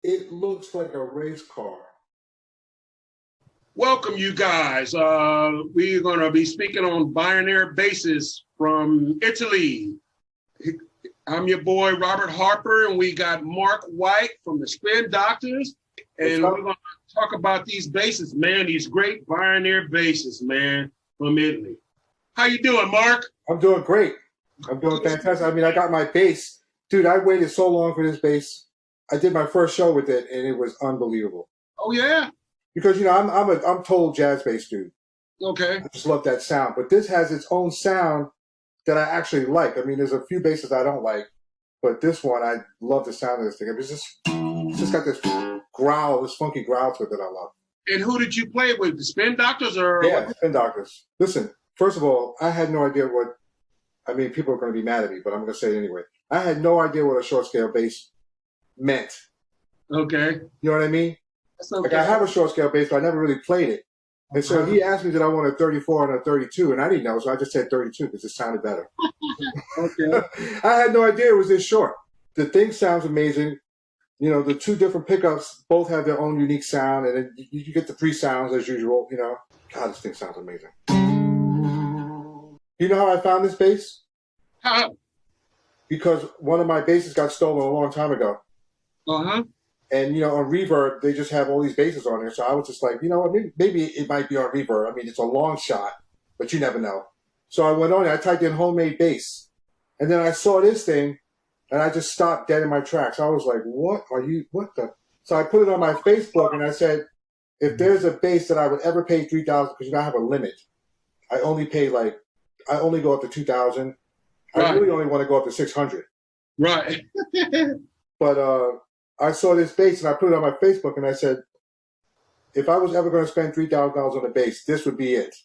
It looks like a race car. Welcome, you guys. We're going to be speaking on Biarnel basses from Italy. I'm your boy, Robert Harper, and we got Mark White from the Spin Doctors. And we're going to talk about these basses, man, these great Biarnel basses, man, from Italy. How you doing, Mark? I'm doing great. I'm doing fantastic. I mean, I got my bass. Dude, I waited so long for this bass. I did my first show with it, and it was unbelievable. Oh, yeah? Because, I'm total jazz bass dude. Okay. I just love that sound. But this has its own sound that I actually like. I mean, there's a few basses I don't like, but this one, I love the sound of this thing. It's just got this growl, this funky growl to it that I love. And who did you play with? The Spin Doctors or? Yeah, what? Spin Doctors. Listen, first of all, I had no idea what, I mean, people are going to be mad at me, but I'm going to say it anyway. I had no idea what a short scale bass meant. Okay. You know what I mean? That's okay. Like, I have a short scale bass, but I never really played it. And so he asked me that I want a 34 and a 32, and I didn't know, so I just said 32 because it sounded better. Okay. I had no idea it was this short. The thing sounds amazing. You know, the two different pickups both have their own unique sound, and then you get the three sounds as usual, you know. God, this thing sounds amazing. You know how I found this bass? How? Because one of my basses got stolen a long time ago. Uh-huh. And, you know, on Reverb, they just have all these basses on there. So I was just like, you know what, maybe it might be on Reverb. I mean, it's a long shot, but you never know. So I went on there, I typed in homemade bass. And then I saw this thing, and I just stopped dead in my tracks. I was like, what the? So I put it on my Facebook, and I said, if there's a bass that I would ever pay $3,000, because you know I have a limit. I only go up to 2,000. Right. I really only want to go up to 600. Right. But I saw this bass and I put it on my Facebook and I said, if I was ever going to spend $3,000 on a bass, this would be it.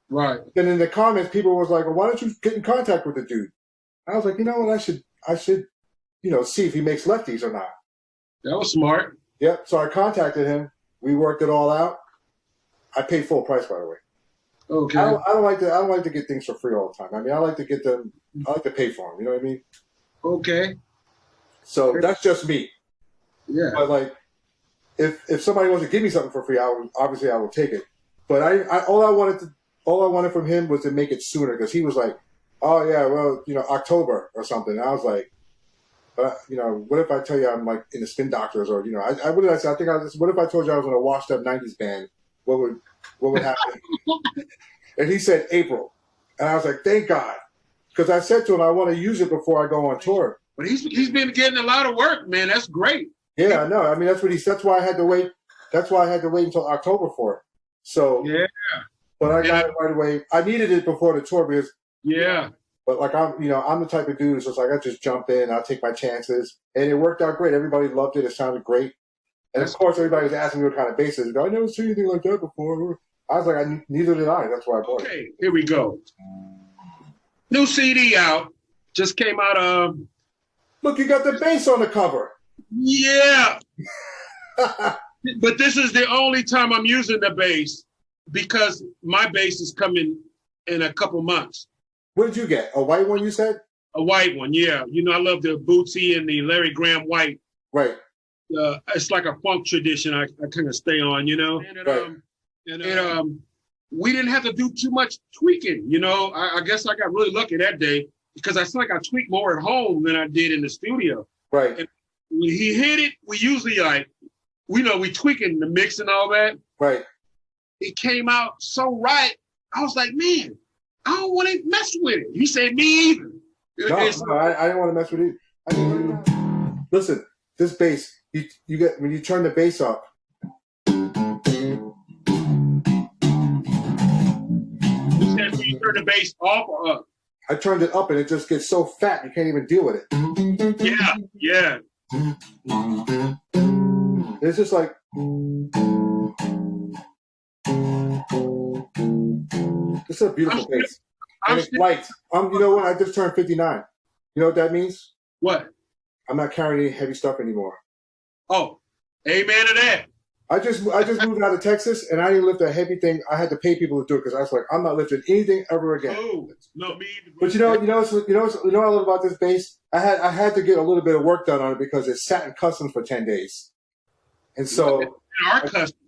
Right. Then in the comments, people was like, well, why don't you get in contact with the dude? I was like, you know what, I should, you know, see if he makes lefties or not. That was smart. Yep. So I contacted him. We worked it all out. I paid full price, by the way. Okay. I don't like to get things for free all the time. I mean, I like to pay for them. You know what I mean? Okay. So that's just me. Yeah. But like, if somebody wants to give me something for free, I will take it. But all I wanted from him was to make it sooner, because he was like, oh yeah, well, you know, October or something. And I was like, you know, what if I tell you I'm like in the Spin Doctors, or you know, what did I say? What if I told you I was in a washed up '90s band? What would happen? And he said April, and I was like, thank God, because I said to him I want to use it before I go on tour. But he's been getting a lot of work, man. That's great. Yeah, I know. I mean, that's why I had to wait. That's why I had to wait until October for it. So yeah. But I got it right away. I needed it before the tour because But like I'm the type of dude. So it's like I just jump in. I'll take my chances, and it worked out great. Everybody loved it. It sounded great. And of course, everybody was asking me what kind of bass it is. I never seen anything like that before. I was like, neither did I. That's why I bought it. Okay, here we go. New CD out. Just came out of. Look, you got the bass on the cover. Yeah. But this is the only time I'm using the bass, because my bass is coming in a couple months. What did you get? A white one, you said? A white one, yeah. You know, I love the Bootsy and the Larry Graham white. Right. It's like a funk tradition I kind of stay on, you know. And we didn't have to do too much tweaking, you know. I guess I got really lucky that day, because I feel like I tweaked more at home than I did in the studio. Right. And when he hit it, we usually we tweaking the mix and all that. Right. It came out so right. I was like, man, I don't want to mess with it. He said, me either. No, I didn't want to mess with it. I mean, listen, this bass, you get when you turn the bass up. You said when you turn the bass off or up? I turned it up and it just gets so fat you can't even deal with it. Yeah. It's just like. It's a beautiful bass. And it's light. You know what? I just turned 59. You know what that means? What? I'm not carrying any heavy stuff anymore. Oh, amen to that. I just moved out of Texas, and I didn't lift a heavy thing. I had to pay people to do it, because I was like, I'm not lifting anything ever again. Oh, no, me either. But you know what I love about this bass? I had to get a little bit of work done on it, because it sat in customs for 10 days. And so our custom.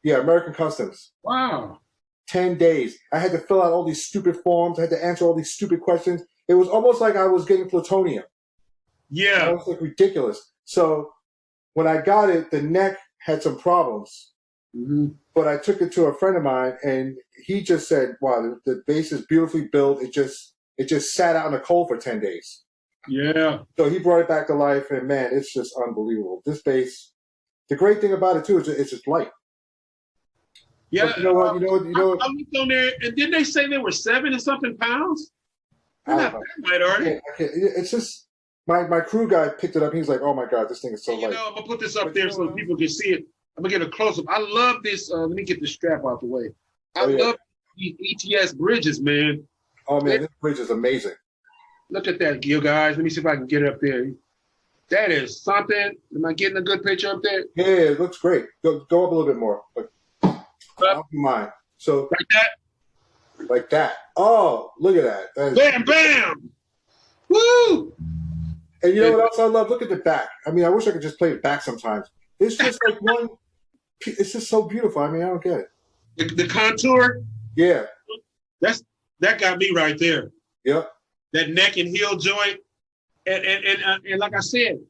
Yeah, American Customs. Wow. 10 days. I had to fill out all these stupid forms. I had to answer all these stupid questions. It was almost like I was getting plutonium. Yeah. It was like ridiculous. So when I got it, the neck had some problems. Mm-hmm. But I took it to a friend of mine, and he just said, "Wow, the base is beautifully built. It just sat out in the cold for 10 days." Yeah. So he brought it back to life, and man, it's just unbelievable. This base. The great thing about it too is it's just light. Yeah. But you know what? I looked on there, and didn't they say they were 7 and something pounds? They're not that light, are they? It's just my crew guy picked it up. He's like, "Oh my god, this thing is so light." I'm gonna put this up there so people can see it. I'm gonna get a close up. I love this. Let me get the strap out the way. I love these ETS bridges, man. Oh man, this bridge is amazing. Look at that, you guys. Let me see if I can get it up there. That is something. Am I getting a good picture up there? Yeah, it looks great. Go up a little bit more. But mine. So like that. Like that. Oh, look at that. Bam, bam. Woo! And you know what else I love? Look at the back. I mean, I wish I could just play it back sometimes. It's just like one. It's just so beautiful. I mean, I don't get it. The contour. Yeah. That got me right there. Yep. That neck and heel joint, and like I said,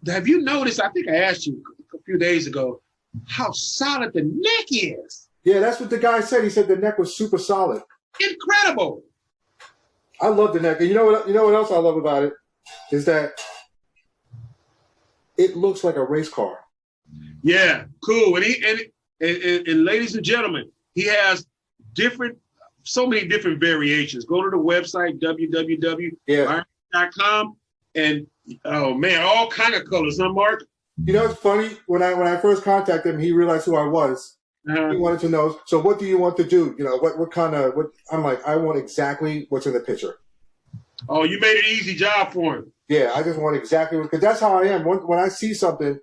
have you noticed? I think I asked you a few days ago how solid the neck is. Yeah, that's what the guy said. He said the neck was super solid. Incredible. I love the neck, and you know what else I love about it is that it looks like a race car. Yeah, cool. And ladies and gentlemen, he has so many different variations. Go to the website www.biarnel.com and oh man, all kind of colors, huh, Mark? You know, it's funny when I first contacted him, he realized who I was. He wanted to know. So, what do you want to do? You know, what kind of? What I'm like. I want exactly what's in the picture. Oh, you made an easy job for him. Yeah, I just want exactly because that's how I am. When I see something,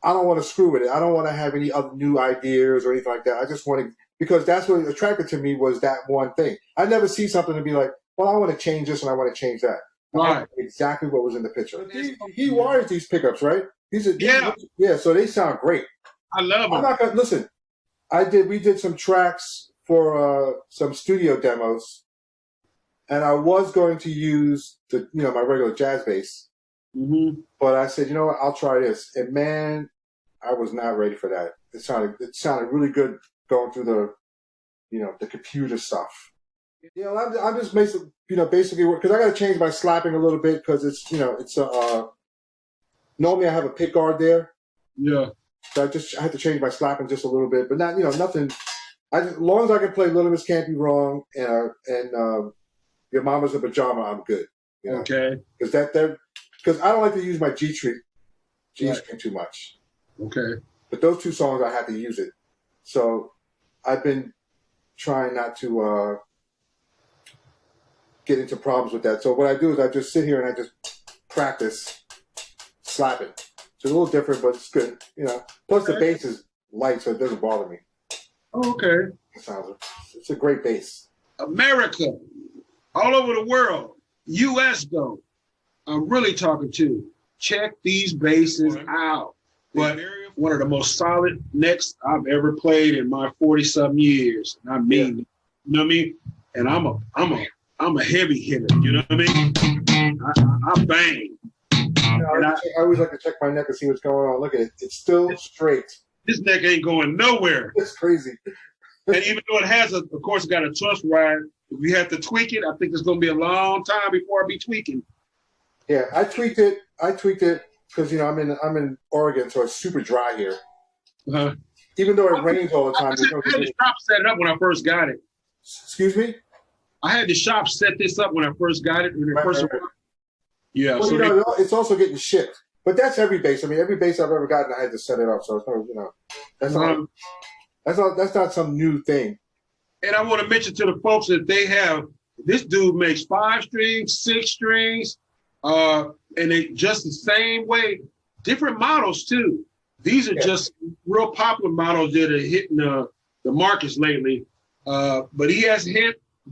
I don't want to screw with it. I don't want to have any other new ideas or anything like that. I just want to because that's what attracted to me was that one thing. I never see something and be like, well, I want to change this and I want to change that. Right. Exactly what was in the picture. He wires these pickups, right? Yeah. So they sound great. I love them. I'm not gonna listen. We did some tracks for some studio demos, and I was going to use my regular jazz bass, but I said, you know what, I'll try this. And man, I was not ready for that. It sounded really good going through the computer stuff. I'm just basically because I got to change my slapping a little bit because it's normally I have a pick guard there. Yeah. So I had to change my slapping just a little bit, but not nothing. As long as I can play Little Miss Can't Be Wrong and Your Mama's a Pajama, I'm good. You know? Okay. Because I don't like to use my G string too much. Okay. But those two songs I had to use it, so I've been trying not to get into problems with that. So what I do is I just sit here and I just practice slapping. It's a little different, but it's good, Plus the bass is light, so it doesn't bother me. Oh, okay. It's a great bass. America, all over the world, U.S. though, I'm really talking to. Check these basses out. But one of the most solid necks I've ever played in my 40-something years. And I mean, you know what I mean? And I'm a heavy hitter. You know what I mean? I bang. I always like to check my neck and see what's going on. Look at it. It's still straight. This neck ain't going nowhere. It's crazy. And even though it has, of course, got a truss ride, if we have to tweak it, I think it's going to be a long time before I be tweaking. Yeah, I tweaked it because, I'm in Oregon, so it's super dry here. Uh-huh. Even though it rains all the time. I had the shop set it up when I first got it. Excuse me? I had the shop set this up when I first got it. Yeah. Well, so it's also getting shipped. But that's every bass. I mean, every bass I've ever gotten, I had to set it up. So it's that's not some new thing. And I want to mention to the folks that this dude makes 5 strings, 6 strings, and they just the same way, different models too. These are just real popular models that are hitting the markets lately. But he has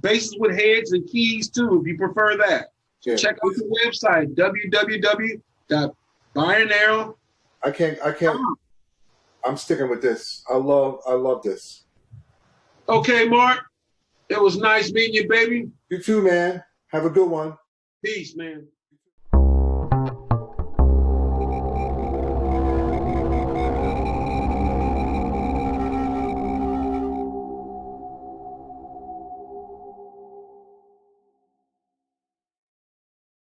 basses with heads and keys too, if you prefer that. So check out the website, www.biarnel.com. I can't. I'm sticking with this. I love this. Okay, Mark. It was nice meeting you, baby. You too, man. Have a good one. Peace, man.